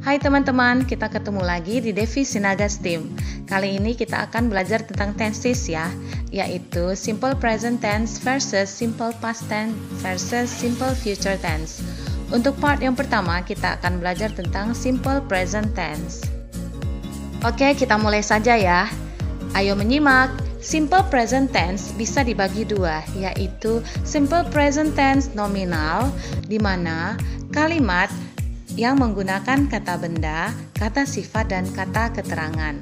Hai teman-teman, kita ketemu lagi di Devi Sinaga STEAM. Kali ini kita akan belajar tentang tenses ya, yaitu simple present tense versus simple past tense versus simple future tense. Untuk part yang pertama, kita akan belajar tentang simple present tense. Oke, kita mulai saja ya. Ayo menyimak. Simple present tense bisa dibagi dua, yaitu simple present tense nominal, di mana kalimat yang menggunakan kata benda, kata sifat, dan kata keterangan.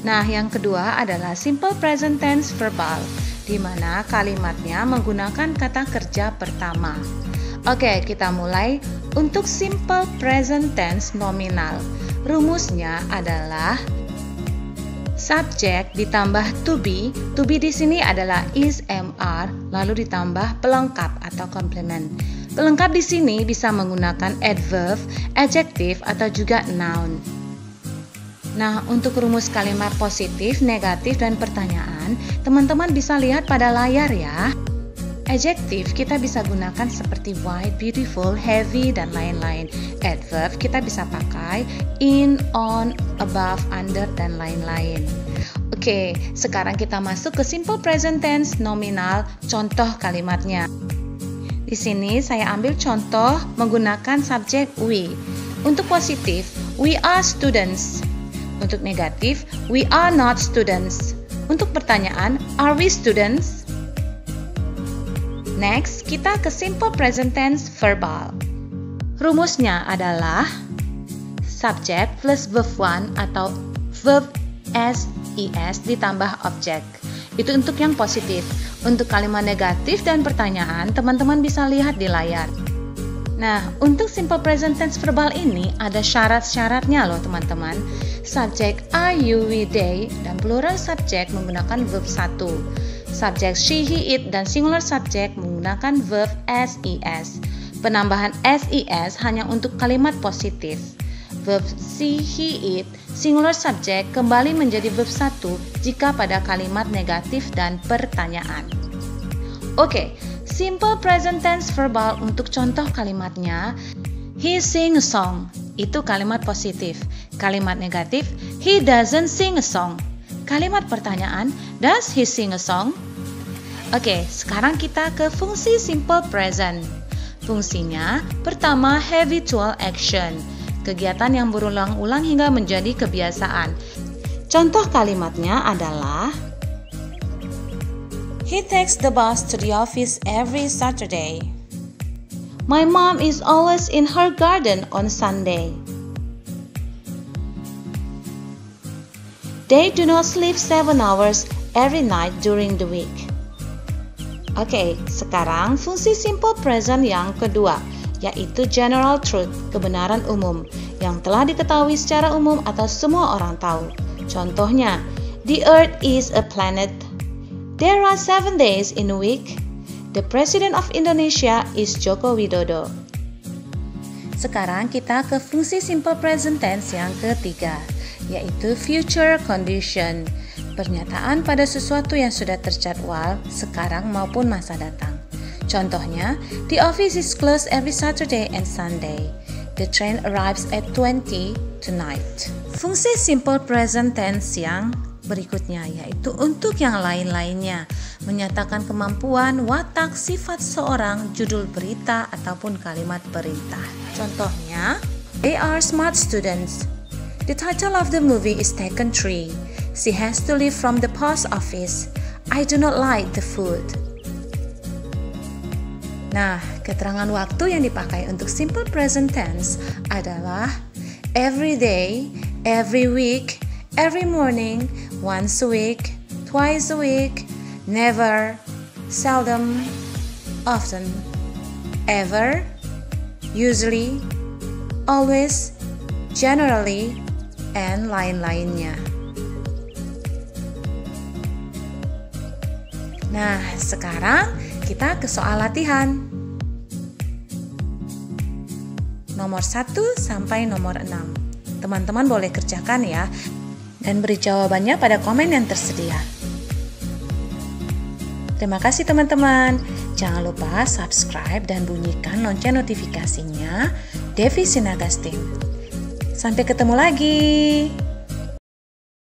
Nah, yang kedua adalah simple present tense verbal, di mana kalimatnya menggunakan kata kerja pertama. Oke, kita mulai. Untuk simple present tense nominal, rumusnya adalah subjek ditambah to be di sini adalah is, am, are, lalu ditambah pelengkap atau komplement. Pelengkap di sini bisa menggunakan adverb, adjective, atau juga noun. Nah, untuk rumus kalimat positif, negatif, dan pertanyaan, teman-teman bisa lihat pada layar ya. Adjective kita bisa gunakan seperti white, beautiful, heavy, dan lain-lain. Adverb kita bisa pakai in, on, above, under, dan lain-lain. Oke, sekarang kita masuk ke simple present tense nominal, contoh kalimatnya. Di sini saya ambil contoh menggunakan subjek we. Untuk positif, we are students. Untuk negatif, we are not students. Untuk pertanyaan, are we students? Next, kita ke simple present tense verbal. Rumusnya adalah subject plus verb 1 atau verb SES ditambah objek. Itu untuk yang positif. Untuk kalimat negatif dan pertanyaan, teman-teman bisa lihat di layar. Nah, untuk simple present tense verbal ini ada syarat-syaratnya loh teman-teman. Subjek are, you, we, they, dan plural subjek menggunakan verb 1. Subjek she, he, it, dan singular subjek menggunakan verb SES. Penambahan SES hanya untuk kalimat positif. Verb she, he, it, singular subjek kembali menjadi verb 1 jika pada kalimat negatif dan pertanyaan. Oke, simple present tense verbal untuk contoh kalimatnya. He sing a song, itu kalimat positif. Kalimat negatif, he doesn't sing a song. Kalimat pertanyaan, does he sing a song? Oke, sekarang kita ke fungsi simple present. Fungsinya, pertama habitual action. Kegiatan yang berulang-ulang hingga menjadi kebiasaan. Contoh kalimatnya adalah he takes the bus to the office every Saturday. My mom is always in her garden on Sunday. They do not sleep 7 hours every night during the week. Oke, sekarang fungsi simple present yang kedua, yaitu general truth, kebenaran umum, yang telah diketahui secara umum atau semua orang tahu. Contohnya, the earth is a planet. There are 7 days in a week. The President of Indonesia is Joko Widodo. Sekarang kita ke fungsi simple present tense yang ketiga, yaitu future condition, pernyataan pada sesuatu yang sudah terjadwal sekarang maupun masa datang. Contohnya, the office is closed every Saturday and Sunday. The train arrives at 20 tonight. Fungsi simple present tense yang berikutnya yaitu untuk yang lain-lainnya, menyatakan kemampuan, watak, sifat seorang, judul berita, ataupun kalimat perintah. Contohnya, they are smart students. The title of the movie is Taken 3. She has to leave from the post office. I do not like the food. Nah, keterangan waktu yang dipakai untuk simple present tense adalah every day, every week, every morning, once a week, twice a week, never, seldom, often, ever, usually, always, generally, and lain-lainnya. Nah, sekarang kita ke soal latihan. Nomor 1 sampai nomor 6. Teman-teman boleh kerjakan ya, dan beri jawabannya pada komen yang tersedia. Terima kasih teman-teman. Jangan lupa subscribe dan bunyikan lonceng notifikasinya Devi Sinaga STEAM. Sampai ketemu lagi.